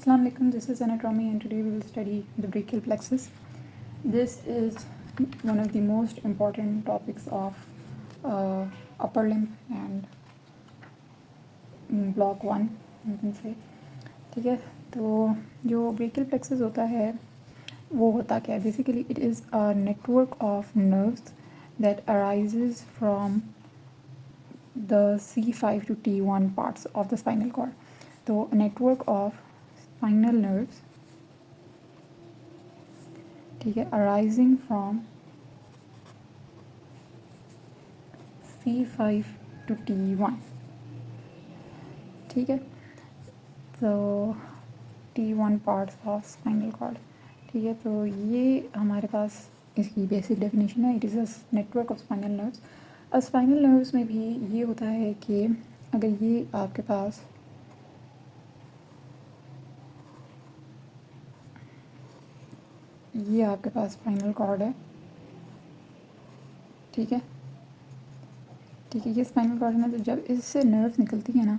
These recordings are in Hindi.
Assalamu alaikum, this is anatomy and today we will study the brachial plexus. This is one of the most important topics of upper limb and block 1 you can say. ठीक है, तो जो brachial plexus होता है वो होता क्या है? Basically it is a network of nerves that arises from the C5 to T1 parts of the spinal cord. तो network of spinal nerves, ठीक है, arising from C5 to T1, ठीक है, तो T1 parts of spinal cord, ठीक है. तो ये हमारे पास इसकी बेसिक डेफिनेशन है. It is a network of spinal nerves. अब स्पाइनल नर्व्स में भी ये होता है कि अगर ये आपके पास ये आपके पास स्पाइनल कॉर्ड है, ठीक है, ठीक है, ये स्पाइनल कॉर्ड में तो जब इससे नर्व्स निकलती है ना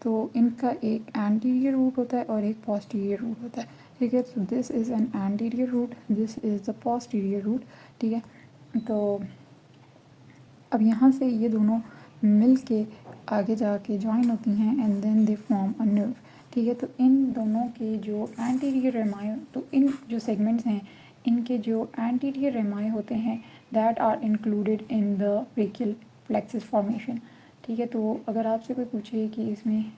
तो इनका एक एंटीरियर रूट होता है और एक पोस्टीरियर रूट होता है, ठीक है. तो this is an anterior root, this is the posterior root, ठीक है. तो अब यहाँ से ये दोनों मिल के आगे जाके ज्वाइन होती हैं and then they form a nerve, ठीक है. तो इन दोनों के जो एंटीरियर रेमाए, तो इन जो सेगमेंट्स हैं इनके जो एंटीरियर रेमाए होते हैं that are included in the brachial plexus formation, ठीक है. तो अगर आपसे कोई पूछे कि इसमें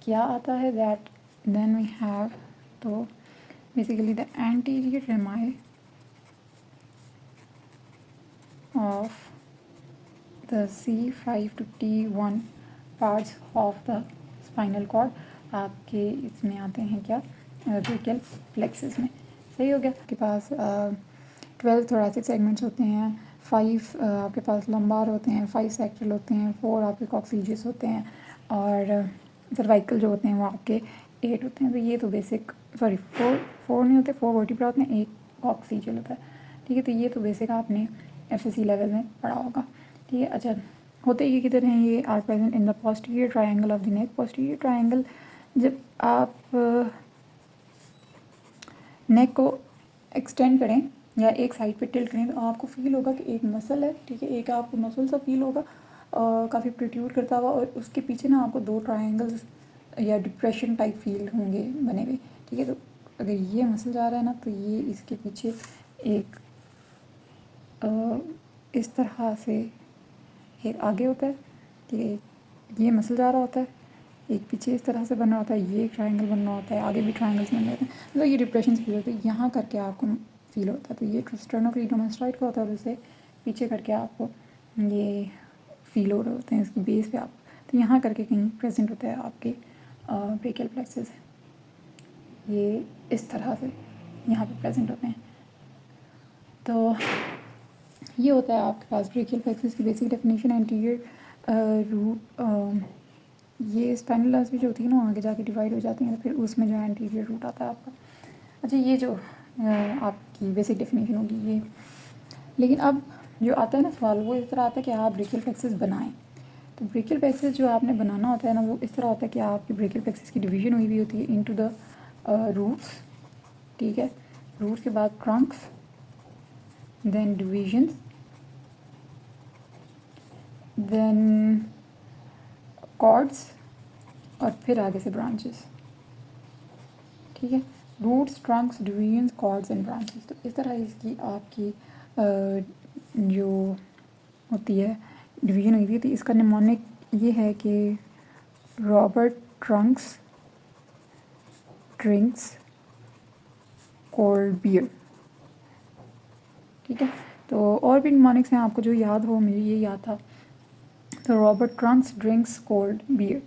क्या आता है दैट देन वी हैव, तो basically the anterior rami of the C5 to T1 parts of the spinal cord आपके इसमें आते हैं क्या, ब्रेकियल प्लेक्सस में. सही हो गया. आपके पास 12 थोरैसिक सेगमेंट्स होते हैं, 5 आपके पास लंबार होते हैं, 5 सेक्टरल होते हैं, 4 आपके कॉक्सीजियस होते हैं और सर्वाइकल जो होते हैं वो आपके 8 होते हैं. तो ये तो बेसिक, सॉरी 4 नहीं होते, 4 वर्टिब्रा होते हैं, 1 कॉक्सीजियल होता है, ठीक है. तो ये तो बेसिक आपने FSC लेवल में पढ़ा होगा, ठीक है. अच्छा, होते ये किधर हैं? ये are present in the posterior triangle of the neck. Posterior triangle जब आप नेक को एक्सटेंड करें या एक साइड पे टिल्ट करें तो आपको फील होगा कि एक मसल है, ठीक है, एक आपको मसल सा फील होगा काफ़ी प्रोट्रूड करता हुआ, और उसके पीछे ना आपको 2 ट्रायंगल्स या डिप्रेशन टाइप फील होंगे बने हुए, ठीक है. तो अगर ये मसल जा रहा है ना तो ये इसके पीछे एक इस तरह से एक आगे होता है, ठीक है, ये मसल जा रहा होता है, एक पीछे इस तरह से बन रहा होता है, ये एक ट्रायंगल बन रहा होता है, आगे भी ट्रायंगल्स बन रहे होते हैं. मतलब ये डिप्रेशन फील होता है, यहाँ करके आपको फील होता है. तो ये स्टर्नोक्लेइडोमास्टोइड का होता है और उसे पीछे करके आपको ये फील हो रहे होते हैं इसकी बेस पे आप. तो यहाँ करके कहीं प्रेजेंट होता है आपके ब्रेकियल प्लेक्सस, ये इस तरह से यहाँ पे प्रेजेंट होते हैं. तो ये होता है आपके पास ब्रेकियल प्लेक्सस की बेसिक डेफिनेशन. एंटीरियर रूट, ये स्पाइनल नर्व्स भी जो होती है ना आगे जाके डिवाइड हो जाती हैं, तो फिर उसमें जो एंटीरियर रूट आता है आपका. अच्छा, ये जो आपकी बेसिक डेफिनेशन होगी ये. लेकिन अब जो आता है ना सवाल, वो इस तरह आता है कि आप ब्रेकियल प्लेक्सस बनाएं. तो ब्रेकियल प्लेक्सस जो आपने बनाना होता है ना वो इस तरह होता है कि आपकी ब्रेकियल प्लेक्सस की डिवीजन हुई हुई होती है इनटू द रूट्स, ठीक है. रूट्स के बाद trunks, then divisions, then cords और फिर आगे से ब्रांचेस, ठीक है. Roots, trunks, divisions, cords and branches. तो इस तरह इसकी आपकी जो होती है डिवीजन हुई थी. तो इसका निमोनिक ये है कि Robert trunks drinks cold beer, ठीक है. तो और भी निमोनिक्स हैं आपको जो याद हो, मुझे ये याद था. तो Robert trunks drinks cold beer,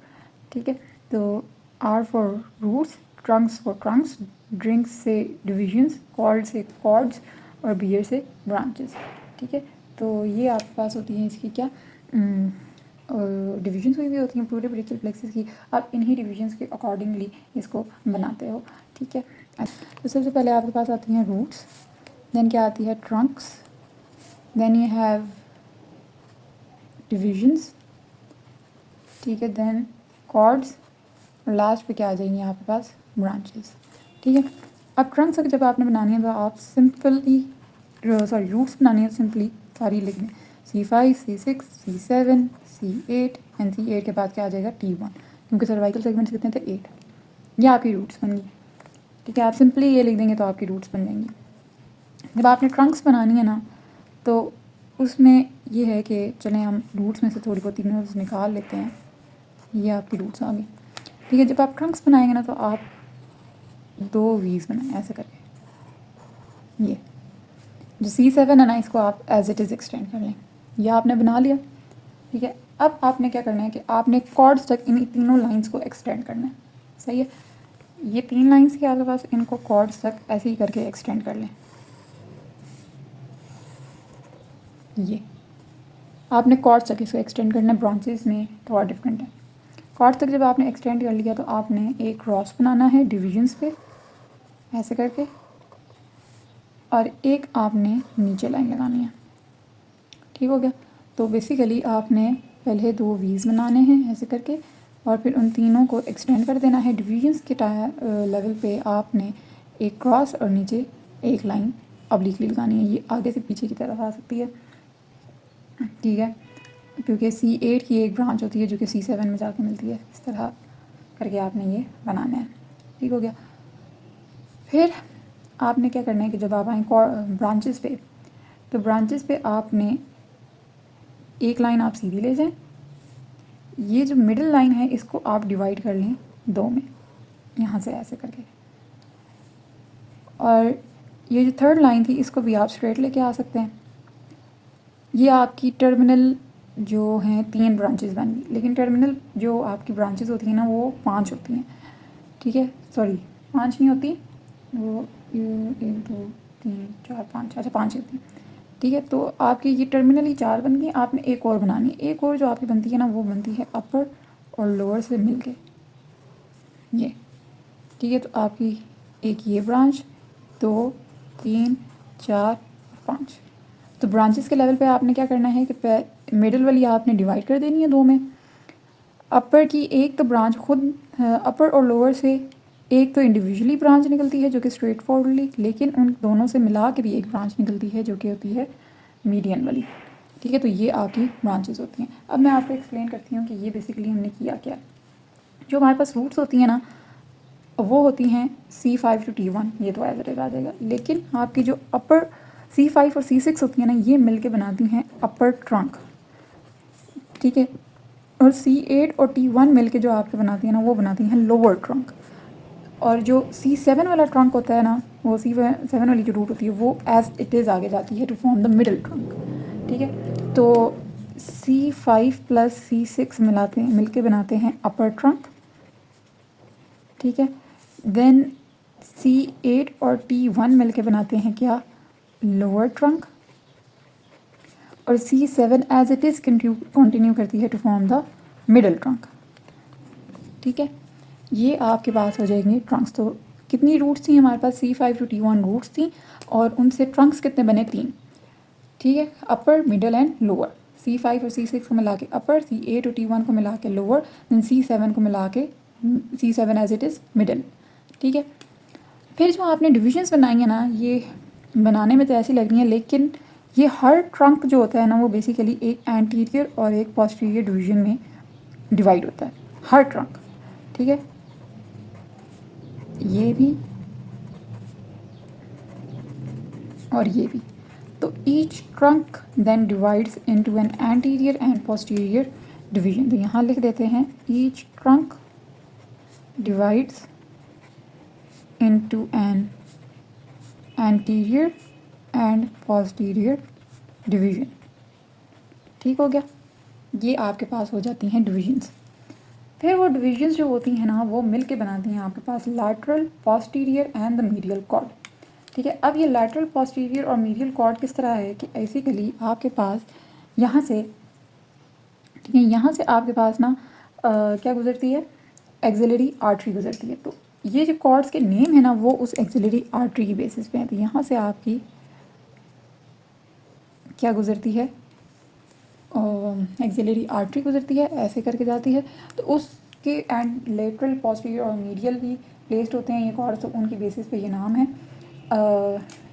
ठीक है. तो R for roots, trunks for trunks, drinks से डिविजन्स, कॉल्ड से कॉर्ड्स और बियर से ब्रांचेस, ठीक है. तो ये आपके पास होती हैं इसकी क्या डिविजन्स हुई हुई होती हैं पूरे ब्रेकियल प्लेक्सस की. आप इन्हीं डिविजन्स के अकॉर्डिंगली इसको बनाते हो, ठीक है. तो सबसे पहले आपके पास आती हैं रूट्स, देन क्या आती है trunks, then you have divisions, ठीक है, देन कॉर्ड्स और लास्ट पे क्या आ जाएंगे आपके पास ब्रांचेस। ठीक है, अब ट्रंक्स अगर जब आपने बनानी है तो आप सिंपली रूट्स बनानी है सिंपली सारी लिख दें C5 C6 C7 C8 and C8 के बाद क्या आ जाएगा T1, क्योंकि सर्वाइकल सेगमेंट्स कितने थे 8। ये आपकी रूट्स बन गई। ठीक है, आप सिंपली ये लिख देंगे तो आपकी रूट्स बन जाएंगी। जब आपने ट्रंक्स बनानी है ना तो उसमें ये है कि चलें हम रूट्स में से थोड़ी बहुत इग्नोर्स निकाल लेते हैं। ये आपकी रूट्स आ गई। ठीक है, जब आप ट्रंक्स बनाएंगे ना तो आप 2 वीज बनाएं ऐसे करके। ये जो C7 है ना इसको आप एज इट इज़ एक्सटेंड कर लें। यह आपने बना लिया। ठीक है, अब आपने क्या करना है कि आपने कॉर्ड्स तक इन तीनों लाइंस को एक्सटेंड करना है। सही है, ये 3 लाइंस के आपके पास, इनको कॉर्ड्स तक ऐसे ही करके एक्सटेंड कर लें। ये आपने कॉर्ड्स तक इसको एक्सटेंड करना है। ब्रांचेस में थोड़ा डिफरेंट है। कॉर्ड्स तक जब आपने एक्सटेंड कर लिया तो आपने एक क्रॉस बनाना है डिविजन्स पे ऐसे करके, और एक आपने नीचे लाइन लगानी है। ठीक हो गया। तो बेसिकली आपने पहले 2 वीज़ बनाने हैं ऐसे करके, और फिर उन तीनों को एक्सटेंड कर देना है। डिविजन्स के लेवल पे आपने एक क्रॉस और नीचे एक लाइन ऑब्लिकली लगानी है। ये आगे से पीछे की तरफ आ सकती है। ठीक है, क्योंकि C8 की एक ब्रांच होती है जो कि C7 में जाके मिलती है। इस तरह करके आपने ये बनाना है। ठीक हो गया। फिर आपने क्या करना है कि जब आप आएँ ब्रांचेस पे, तो ब्रांचेस पे आपने एक लाइन आप सीधी ले जाएं। ये जो मिडिल लाइन है इसको आप डिवाइड कर लें 2 में, यहाँ से ऐसे करके। और ये जो थर्ड लाइन थी इसको भी आप स्ट्रेट लेके आ सकते हैं। ये आपकी टर्मिनल जो हैं 3 ब्रांचेस बन गई, लेकिन टर्मिनल जो आपकी ब्रांचेस होती हैं ना वो 5 होती हैं। ठीक है, सॉरी 5 नहीं होती, वो 1 2 3 4 5, अच्छा 5 होती हैं। ठीक है, तो आपकी ये टर्मिनल ही 4 बन गई। आपने एक और बनानी है। एक और जो आपकी बनती है ना वो बनती है अपर और लोअर से मिलके ये। ठीक है, तो आपकी एक ये ब्रांच 2 3 4 5। तो ब्रांचेस के लेवल पे आपने क्या करना है कि मिडिल वाली आपने डिवाइड कर देनी है 2 में। अपर की एक तो ब्रांच खुद अपर और लोअर से एक तो इंडिविजुअली ब्रांच निकलती है जो कि स्ट्रेट फॉरवर्डली, लेकिन उन दोनों से मिला के भी एक ब्रांच निकलती है जो कि होती है मीडियन वाली। ठीक है, तो ये आपकी ब्रांचेस होती हैं। अब मैं आपको एक्सप्लेन करती हूँ कि ये बेसिकली हमने किया क्या। जो हमारे पास रूट्स होती हैं ना वो होती हैं C5 to T1, ये तो एज इट इज आ जाएगा। लेकिन आपकी जो अपर C5 और C6 होती हैं ना ये मिलके बनाती हैं अपर ट्रंक। ठीक है, और C8 और T1 मिलके जो आपके बनाती हैं ना वो बनाती हैं लोअर ट्रंक। और जो C7 वाला ट्रंक होता है ना वो C7 वाली जो रूट होती है वो एज इट इज़ आगे जाती है to form the middle trunk. ठीक है, तो C5 प्लस C6 मिलके बनाते हैं अपर ट्रंक। ठीक है, देन C8 और T1 मिलके बनाते हैं क्या, लोअर ट्रंक। और C7 as it is continue करती है to form the middle trunk. ठीक है, ये आपके पास हो जाएंगे ट्रंक्स। तो कितनी रूट्स थी हमारे पास, C5 to T1 रूट्स थी, और उनसे ट्रंक्स कितने बने, 3। ठीक है, upper middle and lower. C5 और C6 को मिला के अपर, C8 और T1 को मिला के लोअर, देन C7 को मिला के C7 as it is middle. ठीक है, फिर जो आपने डिविजन्स बनाएंगे ना ये बनाने में तो ऐसी लग रही हैं, लेकिन ये हर ट्रंक जो होता है ना वो बेसिकली एक एंटीरियर और एक पोस्टीरियर डिवीजन में डिवाइड होता है हर ट्रंक। ठीक है, ये भी और ये भी। तो each trunk then divides into an anterior and posterior division. तो यहाँ लिख देते हैं each trunk divides into an anterior and posterior division. ठीक हो गया, ये आपके पास हो जाती हैं डिविजन्स। फिर वो डिविजन्स जो होती हैं ना वो मिल के बनाती हैं आपके पास lateral, posterior and the medial cord. ठीक है, अब ये लैटरल, पोस्टीरियर और मीडियल कॉर्ड किस तरह है कि बेसिकली आपके पास यहाँ से, ठीक है, यहाँ से आपके पास ना क्या गुजरती है, एक्सिलरी आर्टरी गुजरती है। तो ये जो कॉर्ड्स के नेम है ना वो उस एक्सिलरी आर्टरी की बेसिस पे है। तो यहाँ से आपकी क्या गुजरती है, एक्सिलरी आर्टरी गुजरती है, ऐसे करके जाती है। तो उसके एंड लेटरल, पोस्टीरियर और मीडियल भी प्लेस्ड होते हैं ये कॉर्ड्स, तो उनकी बेसिस पे ये नाम है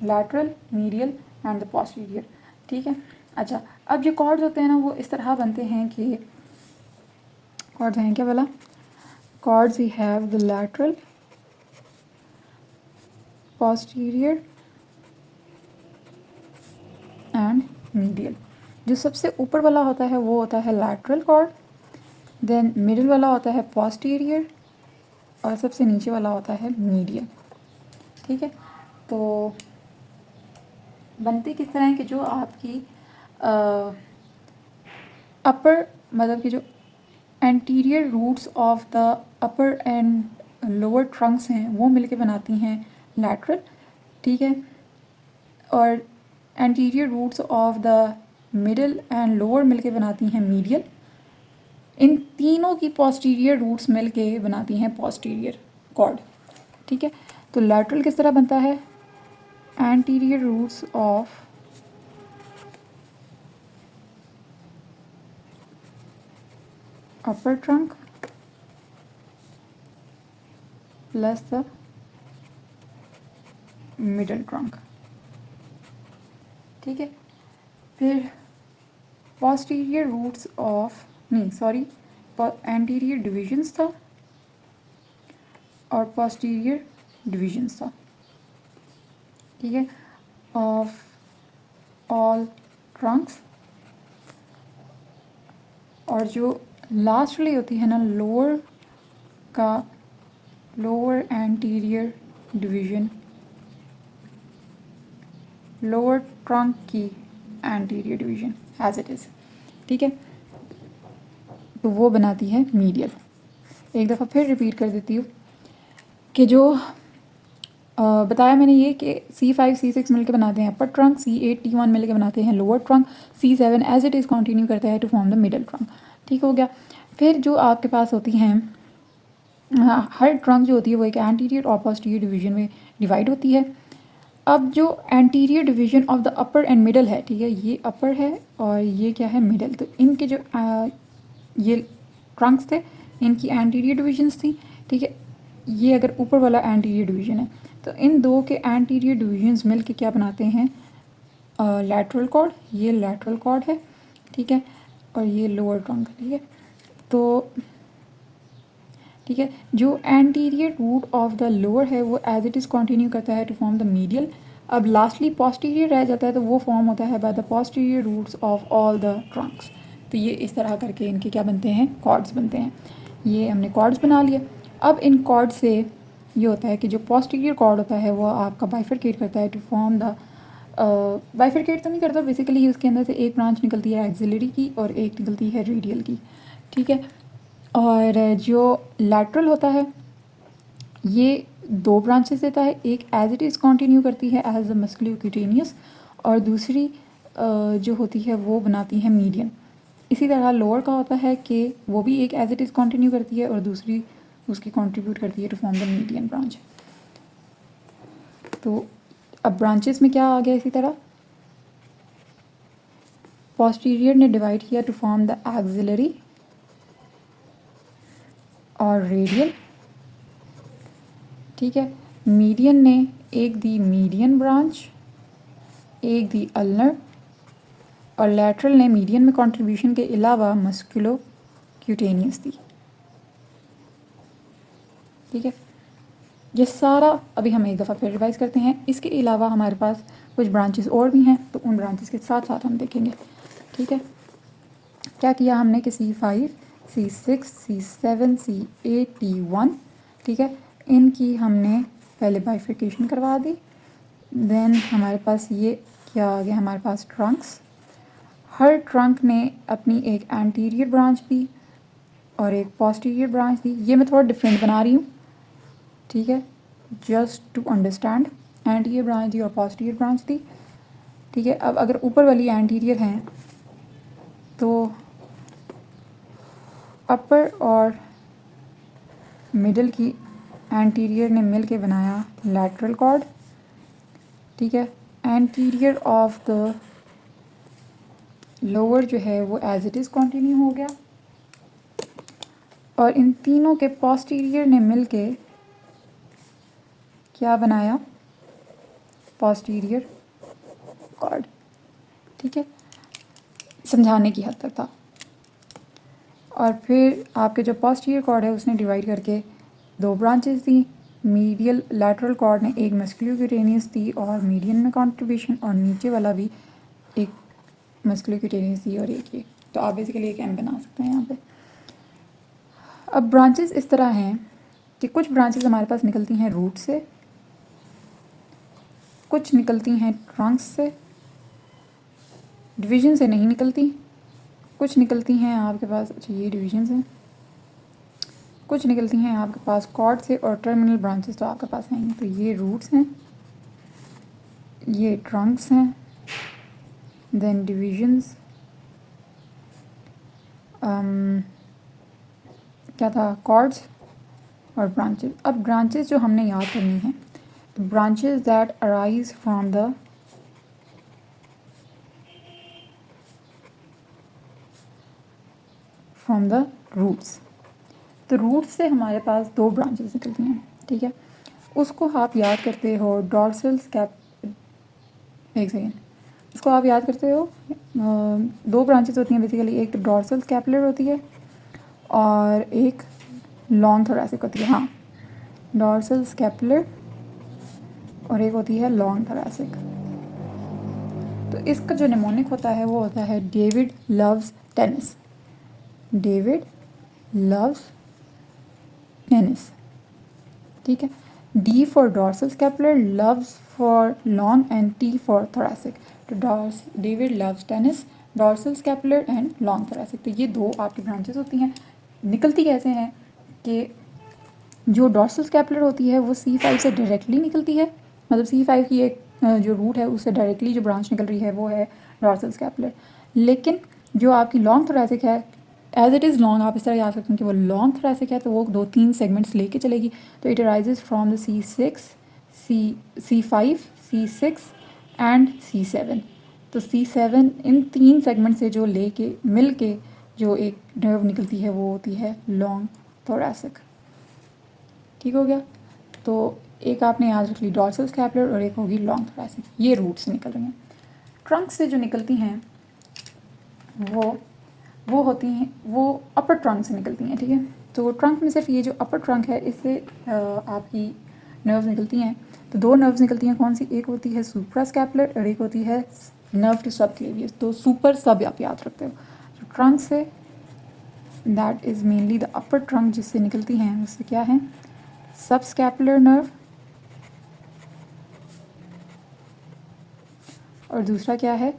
lateral, medial and the posterior. ठीक है। अच्छा, अब जो कॉर्ड्स होते हैं ना वो इस तरह बनते हैं कि कॉर्ड्स हैं क्या बोला, cords we have the lateral, posterior and medial. जो सबसे ऊपर वाला होता है वो होता है लैटरल कॉर्ड, देन मिडिल वाला होता है पोस्टीरियर और सबसे नीचे वाला होता है मीडियल। ठीक है। तो बनती किस तरह है कि जो आपकी अपर मतलब कि जो anterior roots of the upper and lower trunks हैं वो मिलके बनाती हैं लैटरल। ठीक है। और anterior roots of the middle and lower मिलके बनाती हैं मीडियल। इन तीनों की पोस्टीरियर रूट्स मिलके बनाती हैं पोस्टीरियर कॉर्ड। ठीक है। तो लैटरल किस तरह बनता है, anterior roots of upper trunk plus the middle trunk. ठीक है। फिर पोस्टीरियर रूट्स ऑफ नहीं सॉरी एंटीरियर डिविजन्स था और पोस्टीरियर डिविजन्स था। ठीक है। ऑफ ऑल ट्रंक्स, और जो लास्ट वाली होती है ना लोअर का, lower anterior division, lower trunk की anterior division as it is. ठीक है। तो वो बनाती है मीडियल। एक दफ़ा फिर रिपीट कर देती हूँ कि जो बताया मैंने ये कि C5 C6 मिलकर बनाते हैं अपर ट्रंक, C8 T1 मिलकर बनाते हैं lower trunk, C7 as it is continue करता है to form the middle trunk. ठीक हो गया। फिर जो आपके पास होती हैं हर ट्रंक जो होती है वो एक एंटीरियर और पोस्टीरियर डिवीजन में डिवाइड होती है। अब जो anterior division of the upper and middle है, ठीक है, ये अपर है और ये क्या है मिडल, तो इनके जो ये ट्रंक्स थे इनकी एंटीरियर डिविजन्स थी। ठीक है। ये अगर ऊपर वाला एंटीरियर डिवीजन है तो इन दो के एंटीरियर डिविजन्स मिल के क्या बनाते हैं लैटरल कॉर्ड। ये लैटरल कॉर्ड है। ठीक है। और ये लोअर ट्रंक। ठीक है। तो ठीक है, जो anterior root of the lower है वो एज इट इज़ कंटिन्यू करता है टू फॉर्म द मीडियल। अब लास्टली पोस्टीरियर रह जाता है तो वो फॉर्म होता है by the posterior roots of all the trunks. तो ये इस तरह करके इनके क्या बनते हैं, कॉर्ड्स बनते हैं। ये हमने कॉर्ड्स बना लिए। अब इन कॉर्ड से ये होता है कि जो पोस्टीरियर कॉर्ड होता है वो आपका बाइफरकेट करता है टू फॉर्म द बाइफरकेट तो नहीं करता, बेसिकली उसके अंदर से एक ब्रांच निकलती है एक्सिलरी की और एक निकलती है रेडियल की। ठीक है। और जो लैटरल होता है ये दो ब्रांचेस देता है, एक एज इट इज़ कंटिन्यू करती है एज द मस्कुलोक्यूटेनियस और दूसरी जो होती है वो बनाती है मीडियन। इसी तरह लोअर का होता है कि वो भी एक एज इट इज़ कंटिन्यू करती है और दूसरी उसकी कंट्रीब्यूट करती है to form the median branch. तो अब ब्रांचेस में क्या आ गया, इसी तरह पोस्टीरियर ने डिवाइड किया टू फॉर्म द एक्सिलरी और रेडियल। ठीक है। मीडियन ने एक दी मीडियन ब्रांच, एक दी अल्नर, और लैटरल ने मीडियन में कंट्रीब्यूशन के अलावा मस्कुलोक्यूटेनियस दी। ठीक है। ये सारा अभी हम एक दफ़ा फिर रिवाइज करते हैं। इसके अलावा हमारे पास कुछ ब्रांचेस और भी हैं तो उन ब्रांचेस के साथ साथ हम देखेंगे। ठीक है। क्या किया हमने कि C5 C6 C7 C8 T1, ठीक है, इनकी हमने पहले बाइफिकेशन करवा दी। देन हमारे पास ये क्या आ गया, हमारे पास ट्रंक्स। हर ट्रंक ने अपनी एक एंटीरियर ब्रांच दी और एक पोस्टीरियर ब्रांच दी। ये मैं थोड़ा डिफरेंट बना रही हूँ, ठीक है, just to understand. Anterior branch दी और पोस्टीरियर ब्रांच दी। ठीक है। अब अगर ऊपर वाली एंटीरियर हैं तो अपर और मिडल की एंटीरियर ने मिल के बनाया लैटरल कॉर्ड। ठीक है। एंटीरियर ऑफ द लोअर जो है वो एज इट इज़ कंटिन्यू हो गया और इन तीनों के पोस्टीरियर ने मिल के क्या बनाया, पोस्टीरियर कॉर्ड। ठीक है, समझाने की हद तक था। और फिर आपके जो पोस्टीरियर कॉर्ड है उसने डिवाइड करके दो ब्रांचेस दी। मीडियल लैटरल कॉर्ड ने एक मस्कुलोक्यूटेनियस दी और मीडियन में कॉन्ट्रीब्यूशन, और नीचे वाला भी एक मस्कुलोक्यूटेनियस दी और एक ये। तो आप बेसिकली एक एम बना सकते हैं यहाँ पे। अब ब्रांचेस इस तरह हैं कि कुछ ब्रांचेस हमारे पास निकलती हैं रूट से, कुछ निकलती हैं ट्रंक्स से, डिवीजन से नहीं निकलती, कुछ निकलती हैं आपके पास, अच्छा ये डिवीजन हैं, कुछ निकलती हैं आपके पास कॉर्ड से, और टर्मिनल ब्रांचेस तो आपके पास हैं। तो ये रूट्स हैं, ये ट्रंक्स हैं, देन डिवीजन्स, क्या था, कॉर्ड्स और ब्रांचेस। अब ब्रांचेस जो हमने याद करनी है, तो branches that arise from the roots. तो रूट्स से हमारे पास दो ब्रांचेस निकलती हैं। ठीक है, उसको आप याद करते हो डॉर्सल स्कैप, एक सेकेंड, उसको आप याद करते हो दो ब्रांचेस होती हैं बेसिकली, एक तो डॉर्सल स्कैपुलर होती है और एक लॉन्ग थोरैसिक होती है। हाँ, डॉर्सल स्कैपुलर और एक होती है लॉन्ग थोरैसिक। तो इसका जो निमोनिक होता है वो होता है David loves tennis. David loves tennis. ठीक है, D for dorsal scapular, loves for long and T for thoracic. तो David loves tennis, dorsal scapular and long thoracic. तो ये दो आपकी ब्रांचेस होती हैं। निकलती कैसे हैं कि जो डॉर्सल स्कैपुलर होती है वो C5 से डायरेक्टली निकलती है, मतलब C5 की एक जो रूट है उससे डायरेक्टली जो ब्रांच निकल रही है वो है डॉर्सल स्कैपुलर। लेकिन जो आपकी लॉन्ग थोरैसिक है, एज इट इज़ लॉन्ग, आप इस तरह याद सकते हैं कि वो लॉन्ग थोरैसिक है, तो वो 2-3 सेगमेंट्स लेके चलेगी। तो it arises from the C5, C6 and C7। तो C7 इन 3 सेगमेंट से जो लेके मिल के जो एक नर्व निकलती है वो होती है लॉन्ग थोरैसिक। ठीक हो गया। तो एक आपने याद रख ली डॉर्सल स्कैपुलर और एक होगी लॉन्ग थोरैसिक। ये रूट से निकल रही हैं। ट्रंक से जो निकलती हैं वो होती हैं, वो अपर ट्रंक से निकलती हैं। ठीक है, तो ट्रंक में सिर्फ ये जो अपर ट्रंक है इससे आपकी नर्व्स निकलती हैं। तो दो नर्व्स निकलती हैं, कौन सी, एक होती है सुप्रा स्कैपुलर और एक होती है नर्व टू सब क्लेवियस। तो सुपर सब आप याद रखते हो। तो trunk say that is mainly the upper trunk जिससे निकलती हैं, उससे क्या है, सब स्कैपुलर नर्व, और दूसरा क्या है,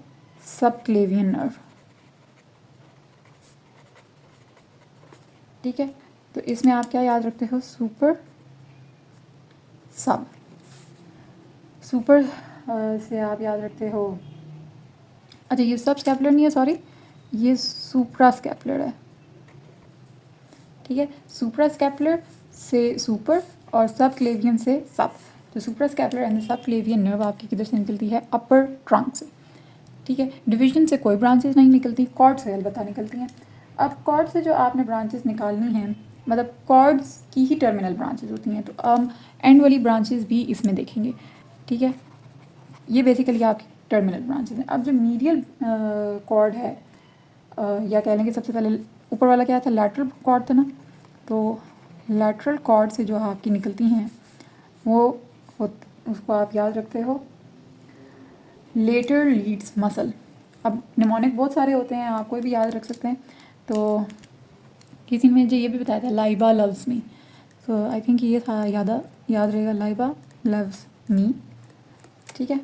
सब क्लेवियन नर्व। ठीक है, तो इसमें आप क्या याद रखते हो, सुपर सब। सुपर से आप याद रखते हो, अच्छा ये सब स्कैपुलर नहीं है, सॉरी, ये सुप्रा स्कैपुलर है। ठीक है, सुप्रा स्कैपुलर से सुपर और सब क्लेवियन से सब। तो सुप्रा स्कैपुलर एंड सब क्लेवियन नर्व आपकी किधर से निकलती है, अपर ट्रंक से। ठीक है, डिवीजन से कोई ब्रांचेस नहीं निकलती, कॉर्ड से अलबत्ता निकलती हैं। अब कॉर्ड से जो आपने ब्रांचेस निकालनी हैं, मतलब कॉर्ड्स की ही टर्मिनल ब्रांचेस होती हैं, तो हम एंड वाली ब्रांचेस भी इसमें देखेंगे। ठीक है, ये बेसिकली आपकी टर्मिनल ब्रांचेस हैं। अब जो मीडियल कॉर्ड है, या कह लेंगे सबसे पहले ऊपर वाला क्या था, लैटरल कॉर्ड था ना, तो लैटरल कॉर्ड से जो आपकी निकलती हैं उसको आप याद रखते हो लेटर लीड्स मसल। अब निमोनिक बहुत सारे होते हैं, आप कोई भी याद रख सकते हैं। तो किसी ने मुझे ये भी बताया था लाइबा लव्स मी, तो आई थिंक ये था, याद रहेगा, लाइबा लव्स मी। ठीक है,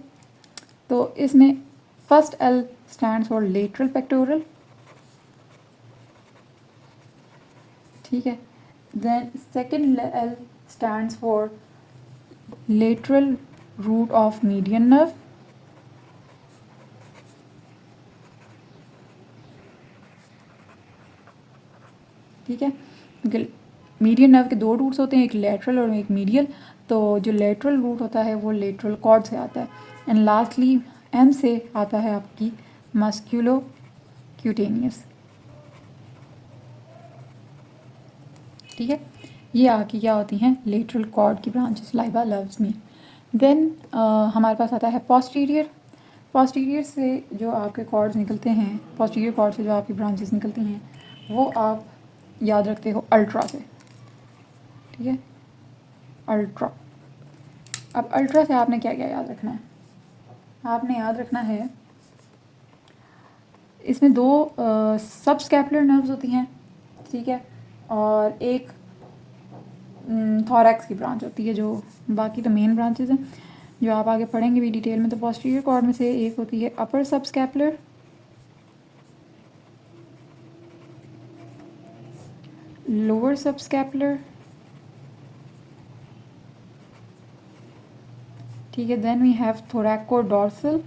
तो इसमें first L stands for lateral pectoral. ठीक है, then second L stands for lateral root of median nerve. ठीक है, क्योंकि मीडियन नर्व के दो रूट्स होते हैं, एक लेटरल और एक मीडियल। तो जो लेटरल रूट होता है वो लेटरल कॉर्ड से आता है। एंड लास्टली M से आता है आपकी मस्क्यूलो क्यूटेनियस। ठीक है, ये आपकी क्या होती हैं, लेटरल कॉर्ड की branches. Laiba loves me. Then हमारे पास आता है पोस्टीरियर। पोस्टीरियर से जो आपके कॉर्ड्स निकलते हैं, पोस्टीरियर कॉर्ड से जो आपकी ब्रांचेस निकलती हैं, वो आप याद रखते हो अल्ट्रा से, ठीक है, अल्ट्रा। अब अल्ट्रा से आपने क्या क्या याद रखना है, आपने याद रखना है इसमें दो सब स्कैपुलर नर्व्स होती हैं, ठीक है, और एक थॉरैक्स की ब्रांच होती है, जो बाकी तो मेन ब्रांचेस हैं जो आप आगे पढ़ेंगे भी डिटेल में। तो पोस्टीरियर कॉर्ड में से एक होती है अपर सब स्कैपुलर, लोअर सब स्कैपुलर, ठीक है। देन वी हैव थोरैकोडोर्सल,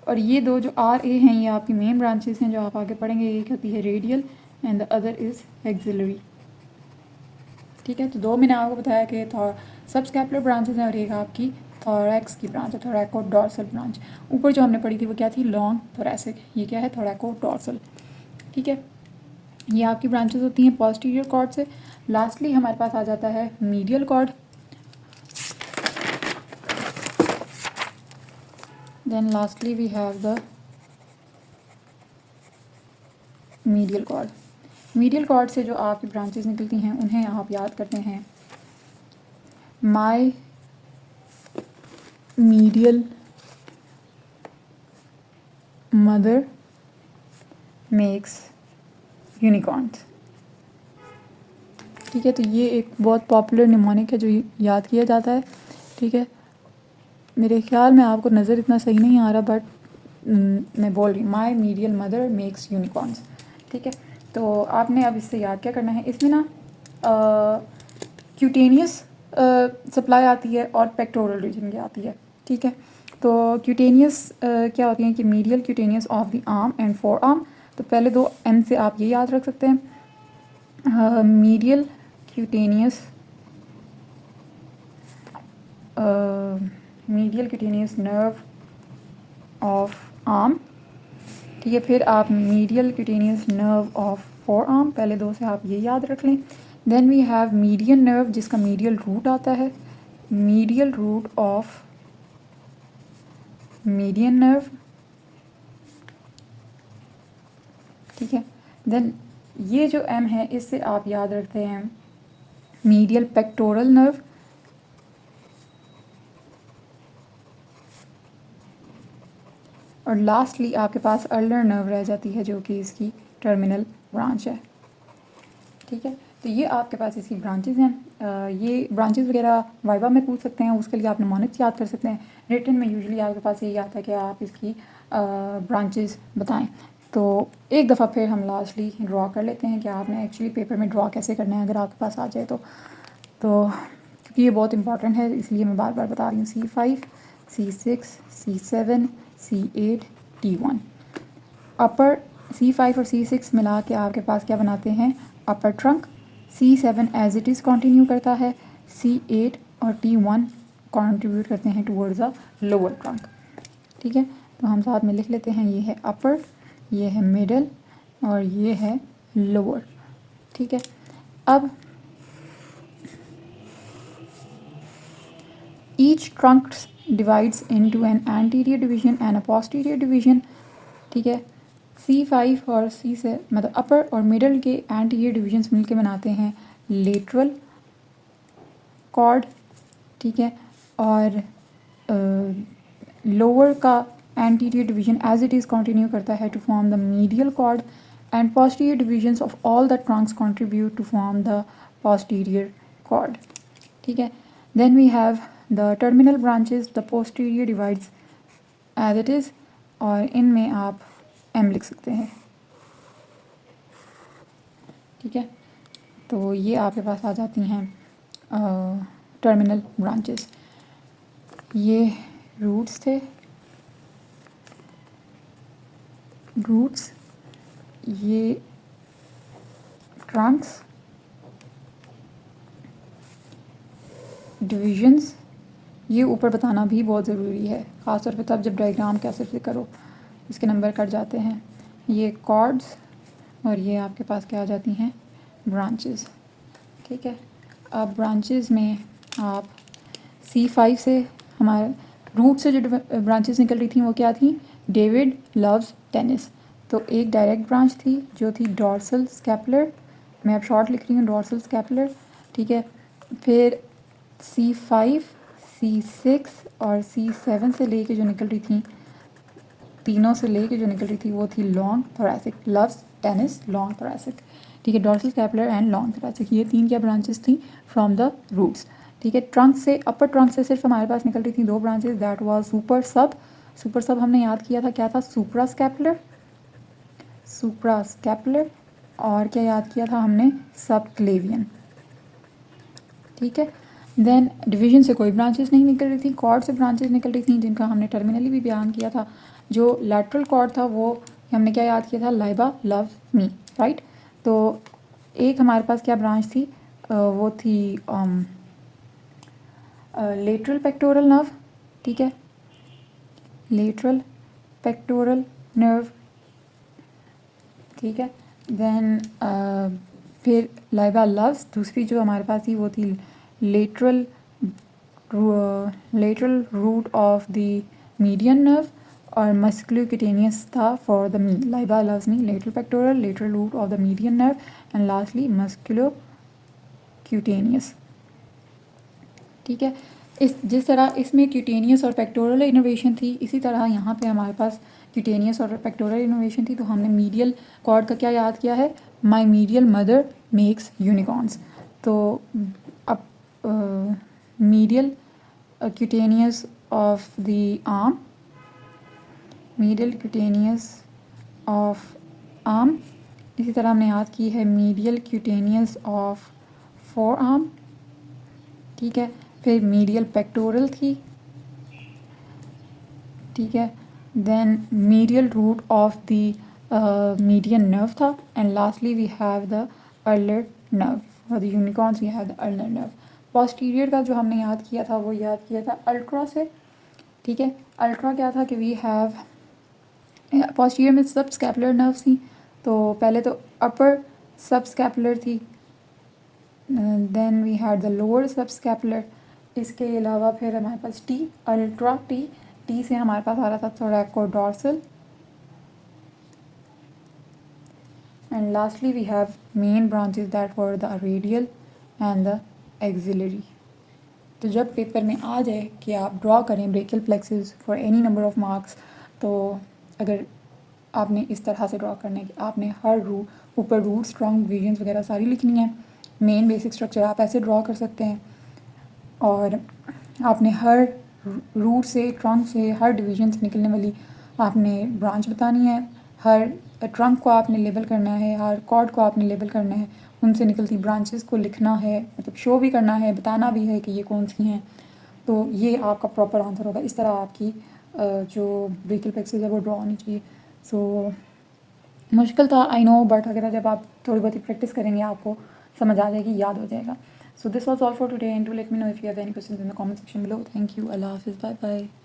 और ये दो जो आर ए हैं ये आपकी मेन ब्रांचेस हैं जो आप आगे पढ़ेंगे। एक होती है radial and the other is axillary, ठीक है। तो दो मैंने आपको बताया कि सब स्कैपुलर ब्रांचेस हैं और एक आपकी थोरैक्स की ब्रांच है, थोरैकोडोर्सल ब्रांच। ऊपर जो हमने पढ़ी थी वो क्या थी, लॉन्ग थोरैसिक, ये क्या है, थोरैकोडोर्सल, ठीक है। ये आपकी ब्रांचेस होती हैं पोस्टीरियर कॉर्ड से। लास्टली हमारे पास आ जाता है medial cord. Then lastly we have the medial cord. Medial cord से जो आपकी ब्रांचेस निकलती हैं उन्हें आप याद करते हैं माई मीडियल मदर मेक्स यूनिकॉर्न्स, ठीक है। तो ये एक बहुत पॉपुलर निमोनिक है जो याद किया जाता है, ठीक है। मेरे ख्याल में आपको नज़र इतना सही नहीं आ रहा, बट मैं बोल रही माई मीडियल मदर मेक्स यूनिकॉर्न्स, ठीक है। तो आपने अब इससे याद क्या करना है, इसमें ना क्यूटेनियस सप्लाई आती है और पेक्टोरल रीजन की आती है, ठीक है। तो क्यूटेनियस क्या होती हैं कि medial cutaneous of the arm and four arm. तो पहले दो एम से आप ये याद रख सकते हैं, medial cutaneous, medial cutaneous nerve of arm, ठीक है। फिर आप medial cutaneous nerve of forearm, पहले दो से आप ये याद रख लें। Then we have median nerve जिसका मीडियल रूट आता है, medial root of median nerve, ठीक है। देन ये जो एम है इससे आप याद रखते हैं मीडियल पेक्टोरल नर्व, और लास्टली आपके पास अल्नर नर्व रह जाती है जो कि इसकी टर्मिनल ब्रांच है, ठीक है। तो ये आपके पास इसकी ब्रांचेस हैं। ये ब्रांचेस वगैरह वाइवा में पूछ सकते हैं, उसके लिए आप निमोनिक्स याद कर सकते हैं। रिटन में यूजुअली आपके पास यही आता है कि आप इसकी ब्रांचेस बताएं। तो एक दफ़ा फिर हम लास्टली ड्रॉ कर लेते हैं कि आपने एक्चुअली पेपर में ड्रॉ कैसे करना है अगर आपके पास आ जाए तो क्योंकि ये बहुत इंपॉर्टेंट है इसलिए मैं बार बार बता रही हूँ। C5, C6, C7, C8, T1। अपर C5 और C6 मिला के आपके पास क्या बनाते हैं, upper trunk. C7 as it is continue करता है, C8 और T1 कंट्रीब्यूट करते हैं टूवर्ड्स द लोअर ट्रंक, ठीक है। तो हम साथ में लिख लेते हैं, ये है अपर, ये है मिडल और ये है लोअर, ठीक है। अब each trunk divides into an anterior division and a posterior division, ठीक है। C5 और C से मतलब अपर और मिडल के एंटीरियर डिवीजन्स मिलके बनाते हैं लेटरल कॉर्ड, ठीक है। और लोअर का anterior division as it is continue करता है to form the medial cord and posterior divisions of all the trunks contribute to form the posterior cord, ठीक है। Then we have the terminal branches, the posterior divides as it is, और इनमें आप एम लिख सकते हैं, ठीक है। तो ये आपके पास आ जाती हैं टर्मिनल ब्रांचेस। ये रूट्स थे, रूट्स, ये ट्रंक्स, डिविजन्स, ये ऊपर बताना भी बहुत ज़रूरी है, ख़ास तौर पे तब जब डायग्राम कैसे से करो इसके नंबर कट जाते हैं। ये कॉर्ड्स और ये आपके पास क्या आ जाती हैं, ब्रांचेस, ठीक है। अब ब्रांचेस में आप C5 से हमारे रूट से जो ब्रांचेस निकल रही थी वो क्या थी, डेविड लव्स टेनिस। तो एक डायरेक्ट ब्रांच थी जो थी डॉर्सल स्कैपुलर, मैं अब शॉर्ट लिख रही हूँ, डॉर्सल स्कैपुलर, ठीक है। फिर C5, C6 और C7 से लेके जो निकल रही थी, तीनों से लेके जो निकल रही थी वो थी long thoracic, loves tennis long thoracic, ठीक है। Dorsal scapular and long thoracic, ये तीन क्या ब्रांचेस थी फ्रॉम द रूट्स, ठीक है। ट्रंक से, अपर ट्रंक से सिर्फ हमारे पास निकल रही थी दो ब्रांचेस, दैट वाज सुपर सब। सुपर सब हमने याद किया था क्या था, सुप्रा स्कैपुलर, सुप्रा स्कैपुलर, और क्या याद किया था हमने, सब क्लेवियन, ठीक है। देन डिवीजन से कोई ब्रांचेस नहीं निकल रही थी, कॉर्ड से ब्रांचेस निकल रही थी जिनका हमने टर्मिनली भी बयान किया था। जो लैटरल कॉर्ड था वो हमने क्या याद किया था, लाइबा लव मी, राइट। तो एक हमारे पास क्या ब्रांच थी, वो थी लेटरल पेक्टोरल नर्व, ठीक है, लेटरल पेक्टोरल नर्व, ठीक है। देन फिर लाइबा लव्स, दूसरी जो हमारे पास थी वो थी lateral lateral root of the median nerve, और मस्कुलोक्यूटेनियस था for the me, Laiba loves me, lateral pectoral, lateral root of the median nerve, and lastly musculocutaneous, ठीक है। इस जिस तरह इसमें क्यूटेनियस और पेक्टोरल इनोवेशन थी, इसी तरह यहाँ पे हमारे पास क्यूटेनियस और पेक्टोरल इनोवेशन थी। तो हमने मीडियल कॉर्ड का क्या याद किया है, my medial mother makes unicorns. तो अब medial cutaneous of the arm, medial cutaneous of arm, इसी तरह हमने याद की है medial cutaneous of forearm, ठीक है। फिर मीडियल पेक्टोरल थी, ठीक है। Then medial root of the median nerve था, and lastly we have the ulnar nerve, for the unicorns we have the ulnar nerve. Posterior का जो हमने याद किया था वो याद किया था अल्ट्रा से, ठीक है। अल्ट्रा क्या था कि वी हैव पोस्टीरियर में सब स्कैपुलर नर्व्स थी, तो पहले तो अपर सब स्कैपुलर थी, then we had the lower subscapular, इसके अलावा फिर हमारे पास टी, अल्ट्रा टी, टी से हमारे पास आ रहा था thoracodorsal, and lastly we have main branches that were the radial and the axillary. तो जब पेपर में आ जाए कि आप ड्रॉ करें brachial plexus for any number of marks, तो अगर आपने इस तरह से ड्रॉ करना है कि आपने हर रूट ऊपर रूट स्ट्रॉन्ग डिवीजन्स वगैरह सारी लिखनी है, मेन बेसिक स्ट्रक्चर आप ऐसे ड्रॉ कर सकते हैं, और आपने हर रूट से ट्रंक से हर डिवीजन से निकलने वाली आपने ब्रांच बतानी है, हर ट्रंक को आपने लेबल करना है, हर कॉर्ड को आपने लेबल करना है, उनसे निकलती ब्रांचेस को लिखना है, मतलब शो भी करना है, बताना भी है कि ये कौन सी हैं। तो ये आपका प्रॉपर आंसर होगा। इस तरह आपकी जो ब्रेकियल प्लेक्सेस है वो ड्रॉ होनी चाहिए। सो मुश्किल था, आई नो, बट अगर जब आप थोड़ी बहुत ही प्रैक्टिस करेंगे आपको समझ आ जाएगी, याद हो जाएगा। So this was all for today, and do let me know if you have any questions in the comment section below. Thank you. Allah Hafiz. Bye bye.